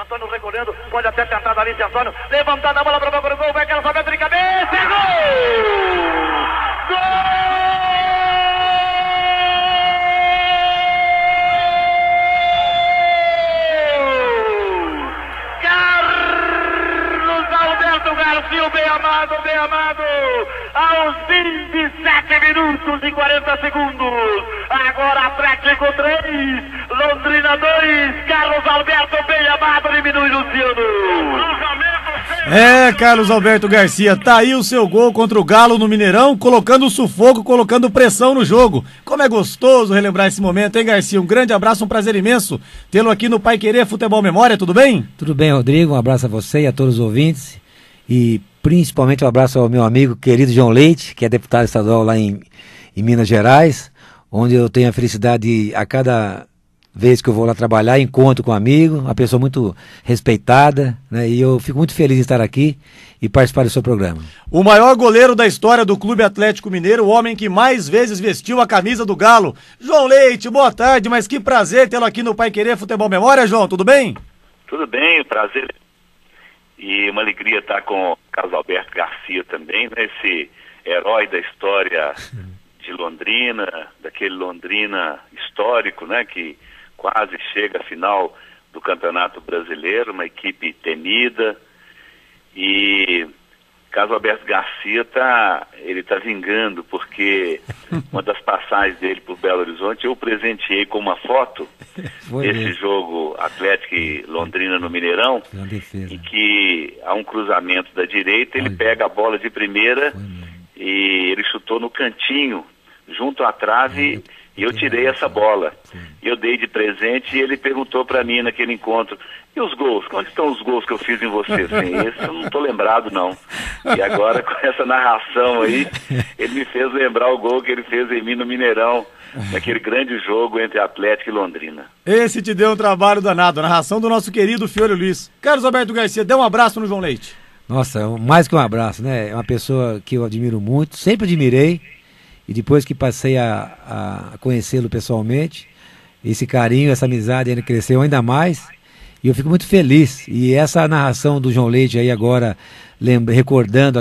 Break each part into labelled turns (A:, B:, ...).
A: Antônio recolhendo, pode até tentar da Alice Antônio, levantada a bola para o gol, vai aquela sobe de cabeça, é gol! Gol! Carlos Alberto Garcia, bem amado, aos 27 minutos e 40 segundos, agora Atlético 3, Londrina 2, Carlos Alberto, bem amado, diminui Luciano.
B: Carlos Alberto Garcia, tá aí o seu gol contra o Galo no Mineirão, colocando sufoco, colocando pressão no jogo. Como é gostoso relembrar esse momento, hein, Garcia? Um grande abraço, um prazer imenso tê-lo aqui no Paiquerê Futebol Memória, tudo bem?
C: Tudo bem, Rodrigo, um abraço a você e a todos os ouvintes, e principalmente um abraço ao meu amigo querido João Leite, que é deputado estadual lá em Minas Gerais, onde eu tenho a felicidade de, a cada vez que eu vou lá trabalhar, encontro com um amigo, uma pessoa muito respeitada, né? E eu fico muito feliz de estar aqui e participar do seu programa.
B: O maior goleiro da história do Clube Atlético Mineiro, o homem que mais vezes vestiu a camisa do Galo, João Leite, boa tarde, mas que prazer tê-lo aqui no Paiquerê Futebol Memória, João, tudo bem?
A: Tudo bem, prazer. E uma alegria estar com o Carlos Alberto Garcia também, né? Esse herói da história de Londrina, daquele Londrina histórico, né? Que quase chega à final do Campeonato Brasileiro, uma equipe temida. E Carlos Alberto Garcia ele tá vingando, porque uma das passagens dele por Belo Horizonte, eu presenteei com uma foto desse jogo Atlético e Londrina no Mineirão, em que há um cruzamento da direita, ele pega a bola de primeira e ele chutou no cantinho, junto à trave, e eu tirei essa bola. Eu dei de presente e ele perguntou para mim naquele encontro, e os gols? Onde estão os gols que eu fiz em você? Assim, esse eu não tô lembrado, não. E agora, com essa narração aí, ele me fez lembrar o gol que ele fez em mim no Mineirão, naquele grande jogo entre Atlético e Londrina.
B: Esse te deu um trabalho danado, a narração do nosso querido Fiore Luiz. Carlos Alberto Garcia, dê um abraço no João Leite.
C: Nossa, mais que um abraço, né? É uma pessoa que eu admiro muito, sempre admirei, e depois que passei a conhecê-lo pessoalmente, esse carinho, essa amizade ainda cresceu ainda mais, e eu fico muito feliz. E essa narração do João Leite aí agora, recordando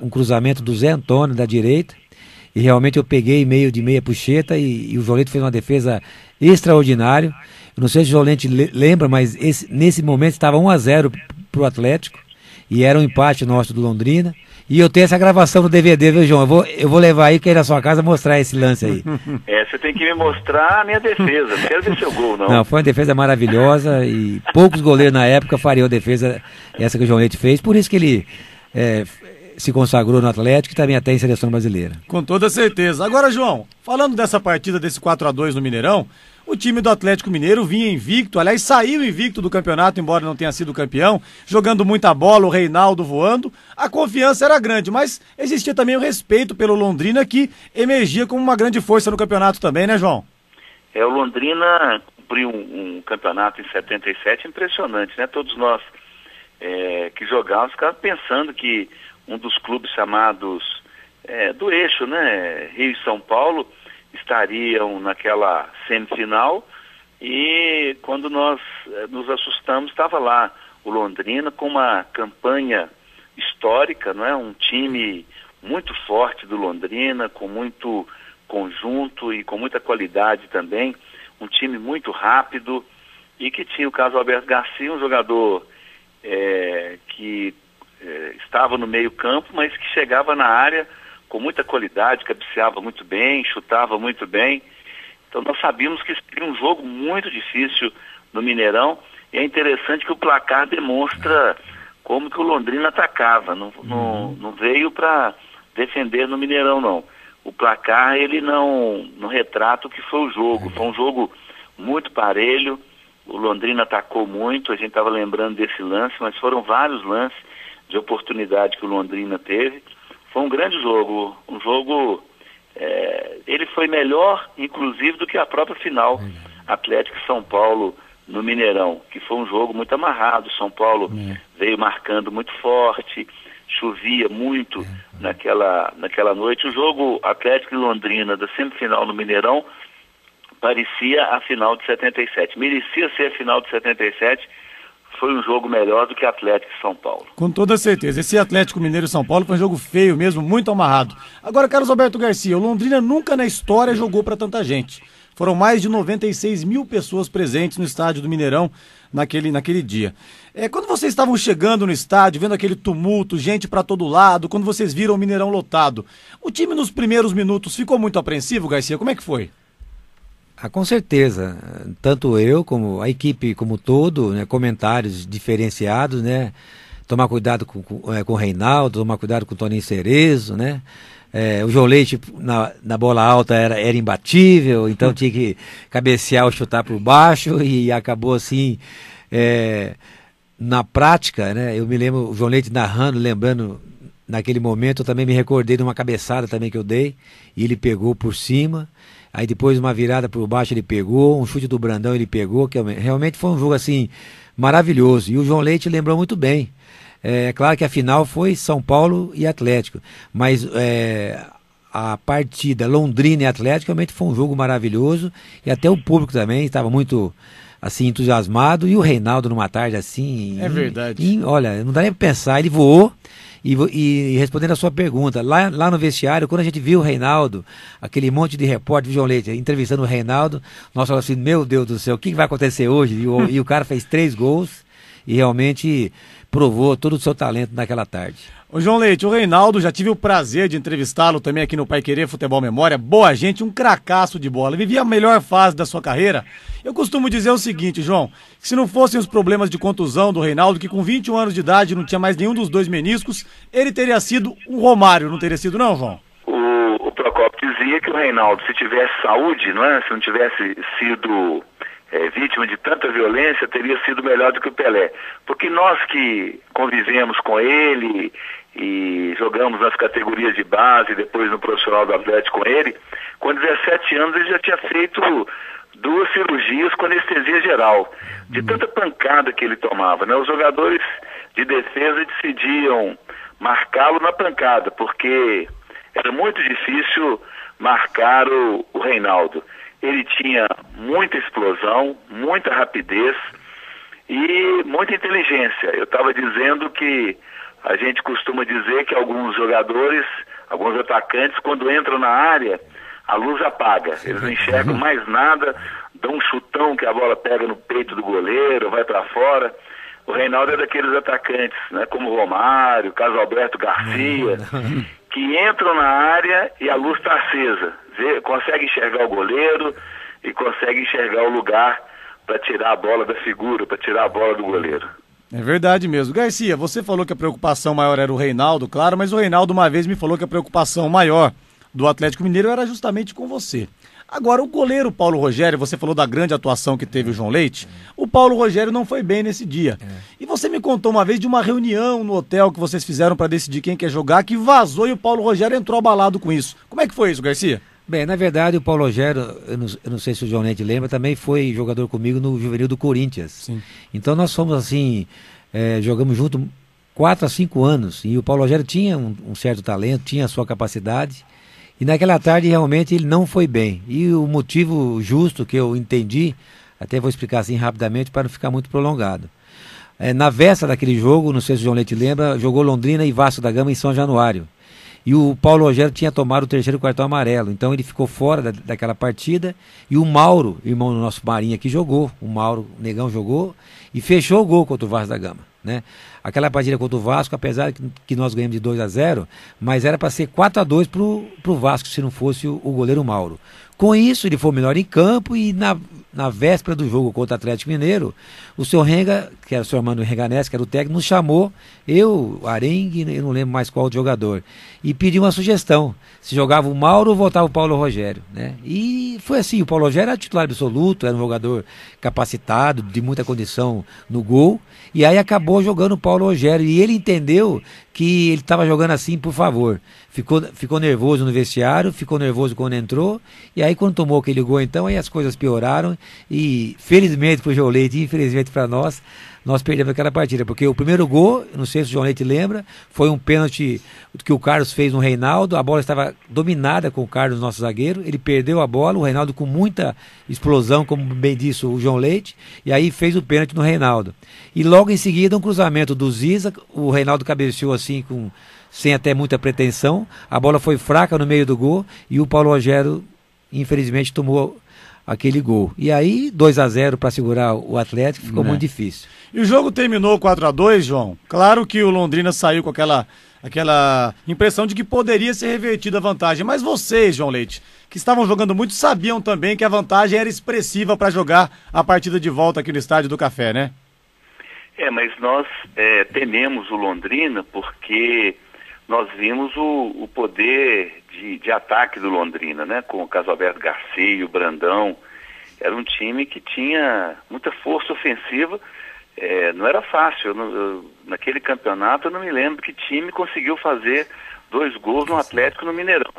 C: um cruzamento do Zé Antônio da direita, e realmente eu peguei meio de meia puxeta, e o João Leite fez uma defesa extraordinária. Eu não sei se o João Leite lembra, mas nesse momento estava 1-0 para o Atlético, e era um empate nosso do Londrina. E eu tenho essa gravação no DVD, viu, João? Eu vou levar aí, que aí na sua casa, mostrar esse lance aí.
A: Você tem que me mostrar a minha defesa, não quero ver seu gol, não.
C: Não, foi uma defesa maravilhosa, e poucos goleiros na época fariam a defesa essa que o João Leite fez, por isso que ele se consagrou no Atlético e também até em seleção brasileira.
B: Com toda certeza. Agora, João, falando dessa partida, desse 4-2 no Mineirão, o time do Atlético Mineiro vinha invicto, aliás, saiu invicto do campeonato, embora não tenha sido campeão, jogando muita bola, o Reinaldo voando, a confiança era grande, mas existia também o respeito pelo Londrina, que emergia como uma grande força no campeonato também, né, João?
A: O Londrina cumpriu um campeonato em 77 impressionante, né? Todos nós que jogávamos ficávamos pensando que um dos clubes chamados do eixo, né, Rio e São Paulo, estariam naquela semifinal, e quando nós nos assustamos, estava lá o Londrina com uma campanha histórica, não é? Um time muito forte do Londrina, com muito conjunto e com muita qualidade também, um time muito rápido, e que tinha o Carlos Alberto Garcia, um jogador que estava no meio campo, mas que chegava na área com muita qualidade, cabeceava muito bem, chutava muito bem. Então nós sabíamos que seria um jogo muito difícil no Mineirão, e é interessante que o placar demonstra como que o Londrina atacava, não veio para defender no Mineirão, não. O placar, ele não retrata o que foi o jogo, foi um jogo muito parelho, o Londrina atacou muito, a gente estava lembrando desse lance, mas foram vários lances de oportunidade que o Londrina teve. Foi um grande jogo, ele foi melhor, inclusive, do que a própria final, Atlético e São Paulo no Mineirão, que foi um jogo muito amarrado. São Paulo veio marcando muito forte, chovia muito naquela noite. O jogo Atlético e Londrina da semifinal no Mineirão parecia a final de 77, merecia ser a final de 77, foi um jogo melhor do que Atlético e São Paulo.
B: Com toda certeza. Esse Atlético Mineiro e São Paulo foi um jogo feio mesmo, muito amarrado. Agora, Carlos Alberto Garcia, o Londrina nunca na história jogou para tanta gente. Foram mais de 96 mil pessoas presentes no estádio do Mineirão naquele dia. Quando vocês estavam chegando no estádio, vendo aquele tumulto, gente para todo lado, quando vocês viram o Mineirão lotado, o time nos primeiros minutos ficou muito apreensivo, Garcia? Como é que foi?
C: Com certeza, tanto eu como a equipe como todo, né, comentários diferenciados, né, tomar cuidado com o Reinaldo, tomar cuidado com o Toninho Cerezo, né, o João Leite na bola alta era imbatível, então tinha que cabecear ou chutar por baixo e acabou assim, na prática, né, eu me lembro o João Leite narrando, lembrando naquele momento, eu também me recordei de uma cabeçada também que eu dei e ele pegou por cima. Aí depois uma virada por baixo ele pegou, um chute do Brandão ele pegou, que realmente foi um jogo assim maravilhoso. E o João Leite lembrou muito bem. É claro que a final foi São Paulo e Atlético, mas a partida Londrina e Atlético realmente foi um jogo maravilhoso e até o público também estava muito assim entusiasmado. E o Reinaldo numa tarde assim...
B: É verdade.
C: Olha, não dá nem para pensar, ele voou. E respondendo a sua pergunta, lá no vestiário, quando a gente viu o Reinaldo, aquele monte de repórter, João Leite, entrevistando o Reinaldo, nós falamos assim, meu Deus do céu, o que vai acontecer hoje? E o cara fez 3 gols e realmente provou todo o seu talento naquela tarde.
B: Ô João Leite, o Reinaldo, já tive o prazer de entrevistá-lo também aqui no Paiquerê Futebol Memória, boa gente, um cracaço de bola, vivia a melhor fase da sua carreira. Eu costumo dizer o seguinte, João, que se não fossem os problemas de contusão do Reinaldo, que com 21 anos de idade não tinha mais nenhum dos 2 meniscos, ele teria sido um Romário, não teria sido não, João?
A: O Procópio dizia que o Reinaldo, se tivesse saúde, não é? Se não tivesse sido vítima de tanta violência, teria sido melhor do que o Pelé. Porque nós que convivemos com ele e jogamos nas categorias de base, depois no profissional do Atlético com ele, com 17 anos ele já tinha feito 2 cirurgias com anestesia geral, de tanta pancada que ele tomava, né? Os jogadores de defesa decidiam marcá-lo na pancada, porque era muito difícil marcar o Reinaldo. Ele tinha muita explosão, muita rapidez e muita inteligência. Eu estava dizendo que a gente costuma dizer que alguns jogadores, alguns atacantes, quando entram na área, a luz apaga. Eles não enxergam mais nada, dão um chutão que a bola pega no peito do goleiro, vai para fora. O Reinaldo é daqueles atacantes, né, como o Romário, Carlos Alberto Garcia, que entram na área e a luz está acesa. Consegue enxergar o goleiro e consegue enxergar o lugar para tirar a bola da figura, para tirar a bola do goleiro.
B: É verdade mesmo. Garcia, você falou que a preocupação maior era o Reinaldo, claro, mas o Reinaldo uma vez me falou que a preocupação maior do Atlético Mineiro era justamente com você. Agora, o goleiro Paulo Rogério, você falou da grande atuação que teve o João Leite, o Paulo Rogério não foi bem nesse dia. E você me contou uma vez de uma reunião no hotel que vocês fizeram para decidir quem quer jogar, que vazou e o Paulo Rogério entrou abalado com isso. Como é que foi isso, Garcia?
C: Bem, na verdade o Paulo Rogério, eu não sei se o João Leite lembra, também foi jogador comigo no juvenil do Corinthians.
B: Sim.
C: Então nós fomos assim, jogamos junto 4 a 5 anos e o Paulo Rogério tinha um certo talento, tinha a sua capacidade. E naquela tarde realmente ele não foi bem. E o motivo justo que eu entendi, até vou explicar assim rapidamente para não ficar muito prolongado. Na véspera daquele jogo, não sei se o João Leite lembra, jogou Londrina e Vasco da Gama em São Januário. E o Paulo Rogério tinha tomado o 3º cartão amarelo, então ele ficou fora daquela partida. E o Mauro, irmão do nosso Marinho aqui, jogou. O Mauro, o Negão, jogou e fechou o gol contra o Vasco da Gama, né? Aquela partida contra o Vasco, apesar que nós ganhamos de 2-0, mas era para ser 4-2 pro Vasco, se não fosse o goleiro Mauro. Com isso, ele foi o melhor em campo e na véspera do jogo contra o Atlético Mineiro, o seu Renga, que era o seu irmão Renganés, que era o técnico, nos chamou, eu, Arengue, eu não lembro mais qual jogador, e pediu uma sugestão, se jogava o Mauro ou voltava o Paulo Rogério, né? E foi assim, o Paulo Rogério era titular absoluto, era um jogador capacitado, de muita condição no gol, e aí acabou jogando o Paulo Rogério, e ele entendeu que ele estava jogando assim por favor. Ficou nervoso no vestiário, ficou nervoso quando entrou, e aí quando tomou aquele gol então, aí as coisas pioraram, e felizmente para o João Leite e infelizmente para nós perdemos aquela partida, porque o primeiro gol, não sei se o João Leite lembra, foi um pênalti que o Carlos fez no Reinaldo, a bola estava dominada com o Carlos, nosso zagueiro, ele perdeu a bola, o Reinaldo com muita explosão, como bem disse o João Leite, e aí fez o pênalti no Reinaldo. E logo em seguida um cruzamento do Ziza, o Reinaldo cabeceou assim, sem até muita pretensão, a bola foi fraca no meio do gol, e o Paulo Rogério, infelizmente, tomou aquele gol. E aí, 2-0 para segurar o Atlético, ficou muito difícil.
B: E o jogo terminou 4-2, João. Claro que o Londrina saiu com aquela impressão de que poderia ser revertida a vantagem. Mas vocês, João Leite, que estavam jogando muito, sabiam também que a vantagem era expressiva para jogar a partida de volta aqui no Estádio do Café, né?
A: Mas nós tememos o Londrina porque nós vimos o poder de ataque do Londrina, né? Com o Casalberto Garcia, o Brandão. Era um time que tinha muita força ofensiva. Não era fácil. Naquele campeonato eu não me lembro que time conseguiu fazer 2 gols no Atlético no Mineirão.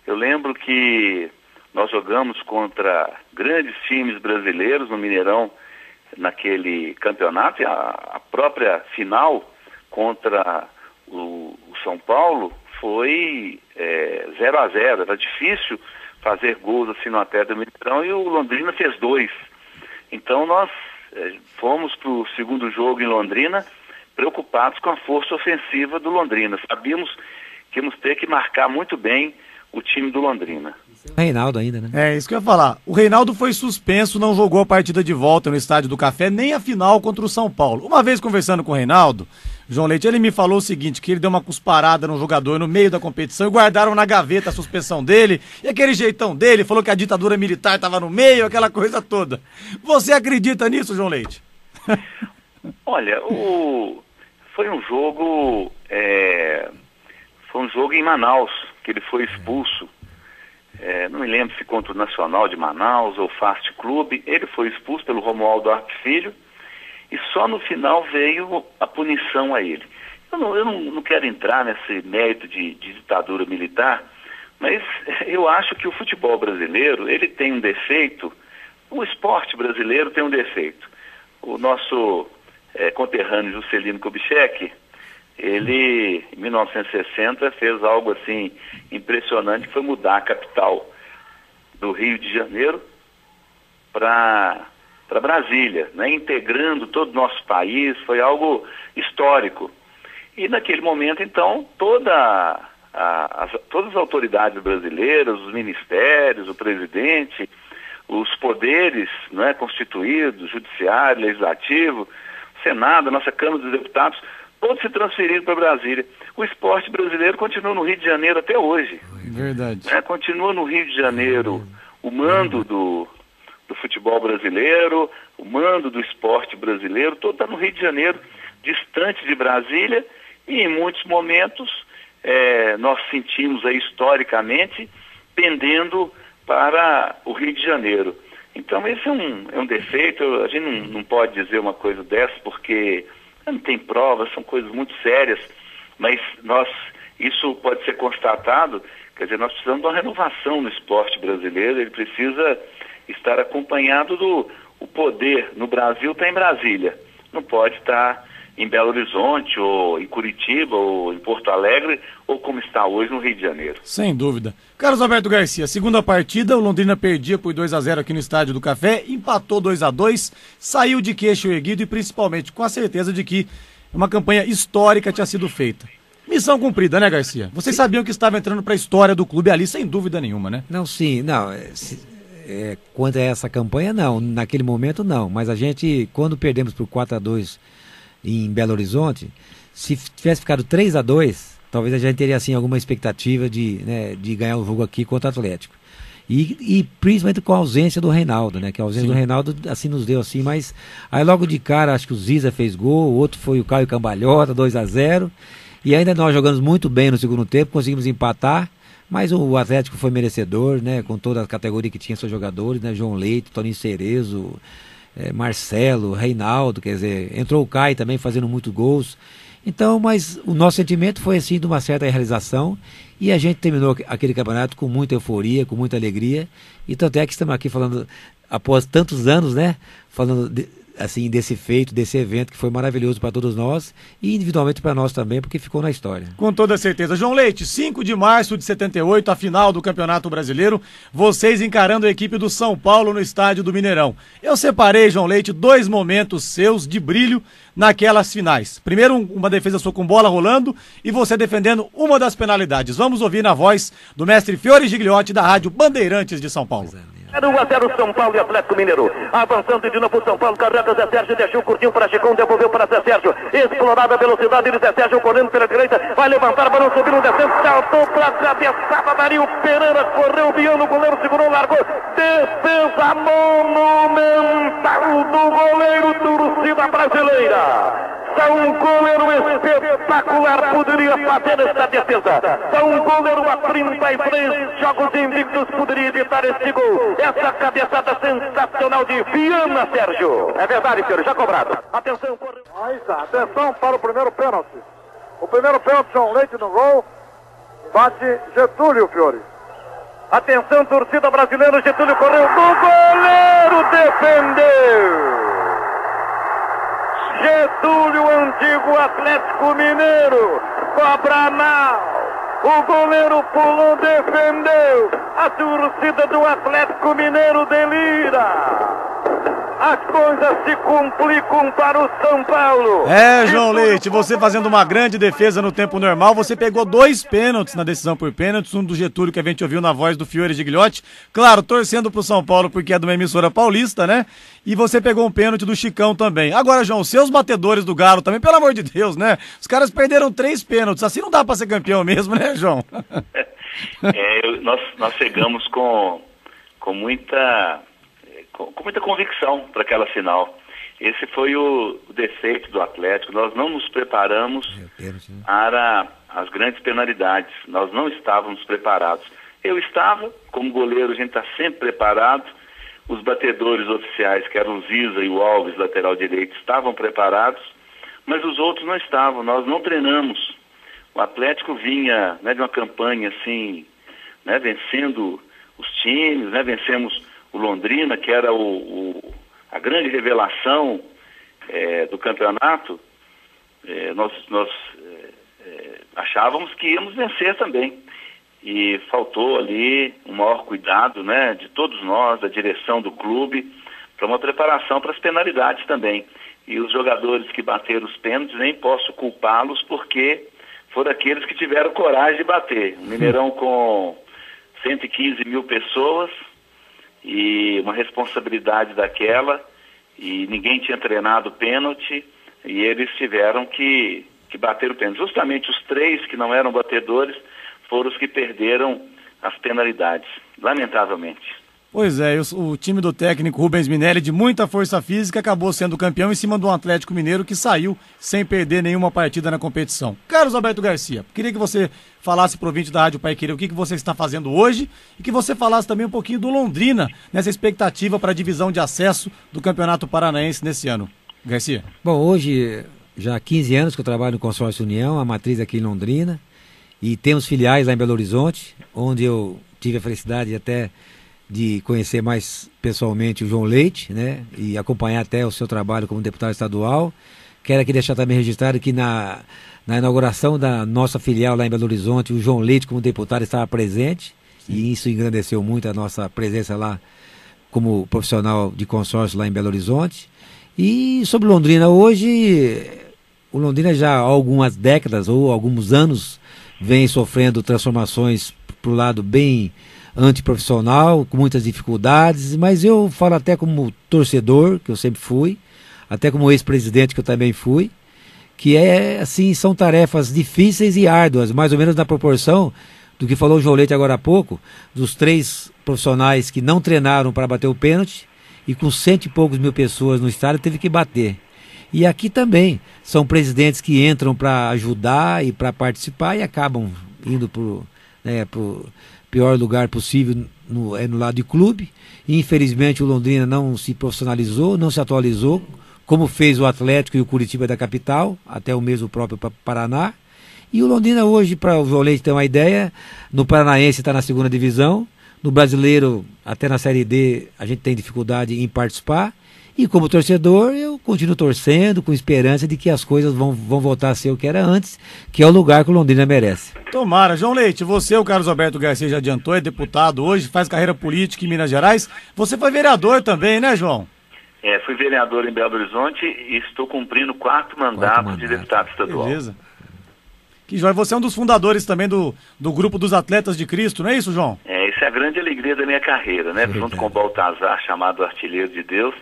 A: Eu lembro que nós jogamos contra grandes times brasileiros no Mineirão naquele campeonato, e a própria final contra o São Paulo foi 0-0, era difícil fazer gols assim no Atlético do Mineirão, e o Londrina fez 2. Então nós fomos para o segundo jogo em Londrina preocupados com a força ofensiva do Londrina. Sabíamos que íamos ter que marcar muito bem o time do Londrina.
C: O Reinaldo ainda, né?
B: É isso que eu ia falar. O Reinaldo foi suspenso, não jogou a partida de volta no Estádio do Café, nem a final contra o São Paulo. Uma vez conversando com o Reinaldo, João Leite, ele me falou o seguinte, que ele deu uma cusparada no jogador no meio da competição e guardaram na gaveta a suspensão dele, e aquele jeitão dele, falou que a ditadura militar estava no meio, aquela coisa toda. Você acredita nisso, João Leite?
A: Olha, foi um jogo em Manaus, que ele foi expulso. Não me lembro se contra o Nacional de Manaus ou Fast Clube. Ele foi expulso pelo Romualdo Arpe Filho e só no final veio a punição a ele. Eu não quero entrar nesse mérito de ditadura militar, mas eu acho que o futebol brasileiro, ele tem um defeito, o esporte brasileiro tem um defeito. O nosso conterrâneo Juscelino Kubitschek, ele, em 1960, fez algo assim impressionante, que foi mudar a capital do Rio de Janeiro para Brasília, né? Integrando todo o nosso país, foi algo histórico. E naquele momento, então, todas as autoridades brasileiras, os ministérios, o presidente, os poderes, né, constituídos, judiciário, legislativo, Senado, a nossa Câmara dos Deputados, todos se transferiram para Brasília. O esporte brasileiro continua no Rio de Janeiro até hoje.
B: Verdade.
A: Continua no Rio de Janeiro o mando do futebol brasileiro, o mando do esporte brasileiro, todo está no Rio de Janeiro, distante de Brasília, e em muitos momentos nós sentimos aí historicamente pendendo para o Rio de Janeiro. Então esse é um defeito, a gente não pode dizer uma coisa dessa porque não tem provas, são coisas muito sérias, mas isso pode ser constatado, quer dizer, nós precisamos de uma renovação no esporte brasileiro, ele precisa estar acompanhado o poder no Brasil, está em Brasília, não pode estar em Belo Horizonte, ou em Curitiba, ou em Porto Alegre, ou como está hoje no Rio de Janeiro.
B: Sem dúvida. Carlos Alberto Garcia, segunda partida, o Londrina perdia por 2-0 aqui no Estádio do Café, empatou 2-2, saiu de queixo erguido e principalmente com a certeza de que uma campanha histórica tinha sido feita. Missão cumprida, né, Garcia? Vocês sabiam que estava entrando para a história do clube ali, sem dúvida nenhuma, né?
C: Não, sim, não. Quanto a essa campanha, não. Naquele momento, não. Mas a gente, quando perdemos por 4-2 em Belo Horizonte, se tivesse ficado 3-2, talvez a gente teria assim alguma expectativa de ganhar o jogo aqui contra o Atlético. E principalmente com a ausência do Reinaldo, né? Que a ausência do Reinaldo assim nos deu assim, mas aí logo de cara acho que o Ziza fez gol, o outro foi o Caio Cambalhota, 2-0, e ainda nós jogamos muito bem no segundo tempo, conseguimos empatar, mas o Atlético foi merecedor, né? Com toda a categoria que tinha seus jogadores, né? João Leite, Toninho Cerezo, Marcelo, Reinaldo, quer dizer, entrou o Caio também fazendo muitos gols. Então, mas o nosso sentimento foi assim de uma certa realização e a gente terminou aquele campeonato com muita euforia, com muita alegria, e tanto é que estamos aqui falando após tantos anos, né, falando assim, desse feito, desse evento que foi maravilhoso para todos nós e individualmente para nós também, porque ficou na história.
B: Com toda certeza. João Leite, 5 de março de 78, a final do Campeonato Brasileiro, vocês encarando a equipe do São Paulo no estádio do Mineirão. Eu separei, João Leite, 2 momentos seus de brilho naquelas finais. Primeiro, uma defesa sua com bola rolando e você defendendo uma das penalidades. Vamos ouvir na voz do mestre Fiore Gigliotti da Rádio Bandeirantes de São Paulo.
D: 1-0 São Paulo e Atlético Mineiro. Avançando de novo São Paulo, carrega Zé Sérgio, deixou curtinho para Chicão, devolveu para Zé Sérgio. Explorada a velocidade de Zé Sérgio, correndo pela direita, vai levantar, para não subir no descendo, saltou para cabeçada, Dario Pereira, correu, Biano, o goleiro segurou, largou. Defesa monumental do goleiro, torcida brasileira. Um goleiro espetacular poderia fazer esta defesa. Um goleiro a 33 jogos invictos poderia evitar este gol. Essa cabeçada sensacional de Viana Sérgio. É verdade, senhor, já cobrado. Atenção, correu.
E: Aí está, atenção para o primeiro pênalti. O primeiro pênalti, João Leite no gol. Bate Getúlio, Fiore.
D: Atenção, torcida brasileira, Getúlio correu. O goleiro defendeu. Getúlio, antigo Atlético Mineiro, cobra mal, o goleiro pulou, defendeu, a torcida do Atlético Mineiro delira. As coisas se complicam para o São Paulo.
B: É, João Leite, você fazendo uma grande defesa no tempo normal, você pegou 2 pênaltis na decisão por pênaltis, um do Getúlio que a gente ouviu na voz do Fiore Gigliotti, claro, torcendo pro São Paulo porque é de uma emissora paulista, né? E você pegou um pênalti do Chicão também. Agora, João, seus batedores do Galo também, pelo amor de Deus, né? Os caras perderam 3 pênaltis, assim não dá pra ser campeão mesmo, né, João?
A: Nós chegamos com muita convicção para aquela final. Esse foi o defeito do Atlético. Nós não nos preparamos para as grandes penalidades. Nós não estávamos preparados. Eu estava, como goleiro, a gente está sempre preparado. Os batedores oficiais, que eram o Ziza e o Alves, lateral direito, estavam preparados, mas os outros não estavam. Nós não treinamos. O Atlético vinha, né, de uma campanha assim, né, vencendo os times, né, vencemos o Londrina, que era a grande revelação do campeonato. Nós achávamos que íamos vencer também. E faltou ali um maior cuidado, né, de todos nós, da direção do clube, para uma preparação para as penalidades também. E os jogadores que bateram os pênaltis, nem posso culpá-los, porque foram aqueles que tiveram coragem de bater. O Mineirão com 115 mil pessoas, e uma responsabilidade daquela, e ninguém tinha treinado pênalti, e eles tiveram que bater o pênalti. Justamente os 3 que não eram batedores foram os que perderam as penalidades, lamentavelmente.
B: Pois é, o time do técnico Rubens Minelli, de muita força física, acabou sendo campeão em cima do Atlético Mineiro, que saiu sem perder nenhuma partida na competição. Carlos Alberto Garcia, queria que você falasse pro ouvinte da Rádio Paiquerê o que você está fazendo hoje e que você falasse também um pouquinho do Londrina, nessa expectativa para a divisão de acesso do Campeonato Paranaense nesse ano. Garcia.
C: Bom, hoje já há 15 anos que eu trabalho no Consórcio União, a matriz aqui em Londrina, e temos filiais lá em Belo Horizonte, onde eu tive a felicidade até de conhecer mais pessoalmente o João Leite, né, e acompanhar até o seu trabalho como deputado estadual. Quero aqui deixar também registrado que na inauguração da nossa filial lá em Belo Horizonte, o João Leite como deputado estava presente. Sim. E isso engrandeceu muito a nossa presença lá como profissional de consórcio lá em Belo Horizonte. E sobre Londrina hoje, o Londrina já há algumas décadas ou alguns anos vem sofrendo transformações para o lado bem antiprofissional, com muitas dificuldades, mas eu falo até como torcedor, que eu sempre fui, até como ex-presidente, que eu também fui, que assim, são tarefas difíceis e árduas, mais ou menos na proporção do que falou o João Leite agora há pouco, dos 3 profissionais que não treinaram para bater o pênalti, e com 100 e poucos mil pessoas no estádio teve que bater. E aqui também são presidentes que entram para ajudar e para participar e acabam indo para o pior lugar possível no lado de clube. E, infelizmente o Londrina não se profissionalizou, não se atualizou, como fez o Atlético e o Curitiba da capital, até o mesmo próprio Paraná. E o Londrina hoje, para o João Leite ter uma ideia, no Paranaense está na 2ª divisão, No Brasileiro, até na Série D, a gente tem dificuldade em participar. E como torcedor, eu continuo torcendo com esperança de que as coisas vão voltar a ser o que era antes, que é o lugar que o Londrina merece.
B: Tomara. João Leite, você, o Carlos Alberto Garcia já adiantou, é deputado hoje, faz carreira política em Minas Gerais. Você foi vereador também, né, João?
A: Fui vereador em Belo Horizonte e estou cumprindo o quarto mandato de deputado estadual.
B: Beleza. Que joia. Você é um dos fundadores também do Grupo dos Atletas de Cristo, não é isso, João?
A: Essa é a grande alegria da minha carreira, né? Junto com o Baltazar, chamado Artilheiro de Deus,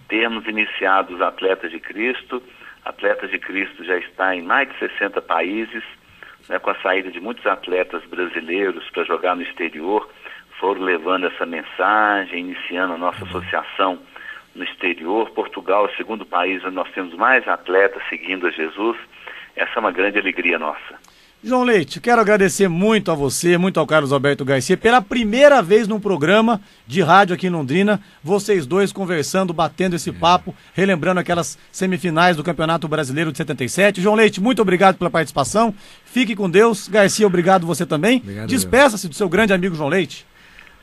A: termos iniciado os Atletas de Cristo. Atletas de Cristo já está em mais de 60 países, né? Com a saída de muitos atletas brasileiros para jogar no exterior, foram levando essa mensagem, iniciando a nossa associação no exterior. Portugal é o segundo país onde nós temos mais atletas seguindo a Jesus. Essa é uma grande alegria nossa.
B: João Leite, quero agradecer muito a você, muito ao Carlos Alberto Garcia, pela primeira vez num programa de rádio aqui em Londrina, vocês dois conversando, batendo esse papo, relembrando aquelas semifinais do Campeonato Brasileiro de 77. João Leite, muito obrigado pela participação, fique com Deus. Garcia, obrigado você também. Despeça-se do seu grande amigo João Leite.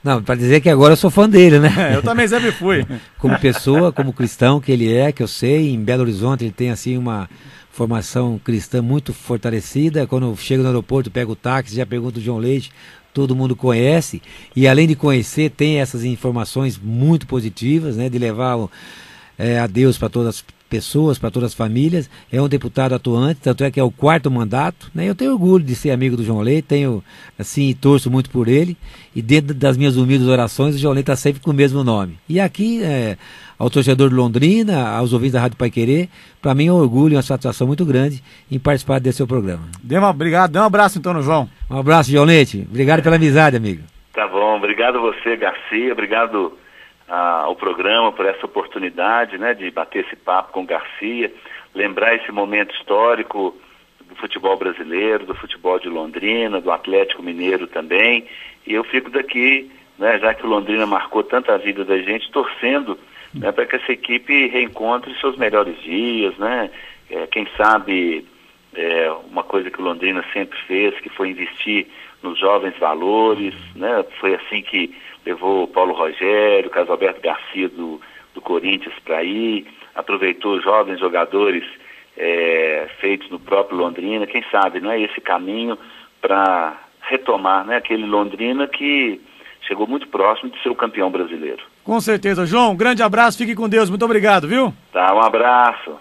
C: Não, para dizer que agora eu sou fã dele, né?
B: Eu também sempre fui.
C: Como pessoa, como cristão que ele é, que eu sei, em Belo Horizonte ele tem assim uma formação cristã muito fortalecida. Quando eu chego no aeroporto, pego o táxi, já pergunto o João Leite, todo mundo conhece, e além de conhecer, tem essas informações muito positivas, né, de levar a Deus para todas as pessoas, para todas as famílias. É um deputado atuante, tanto é que é o quarto mandato, né? Eu tenho orgulho de ser amigo do João Leite, tenho, assim, torço muito por ele, e dentro das minhas humildes orações, o João Leite está sempre com o mesmo nome. E aqui, ao torcedor de Londrina, aos ouvintes da Rádio Paiquerê, para mim é um orgulho e uma satisfação muito grande em participar desse seu programa.
B: Obrigado, dê um abraço então no João.
C: Um abraço, João Leite, obrigado pela amizade, amigo.
A: Tá bom, obrigado a você, Garcia, obrigado ao programa por essa oportunidade, né, de bater esse papo com o Garcia, lembrar esse momento histórico do futebol brasileiro, do futebol de Londrina, do Atlético Mineiro também, e eu fico daqui, né, já que o Londrina marcou tanta vida da gente, torcendo, né, para que essa equipe reencontre seus melhores dias, né, quem sabe uma coisa que o Londrina sempre fez, que foi investir nos jovens valores, né, foi assim que levou o Paulo Rogério, o Carlos Alberto Garcia do Corinthians para ir, aproveitou jovens jogadores feitos no próprio Londrina, quem sabe, não é esse caminho para retomar, né, aquele Londrina que chegou muito próximo de ser o campeão brasileiro.
B: Com certeza, João, um grande abraço, fique com Deus, muito obrigado, viu?
A: Tá, um abraço.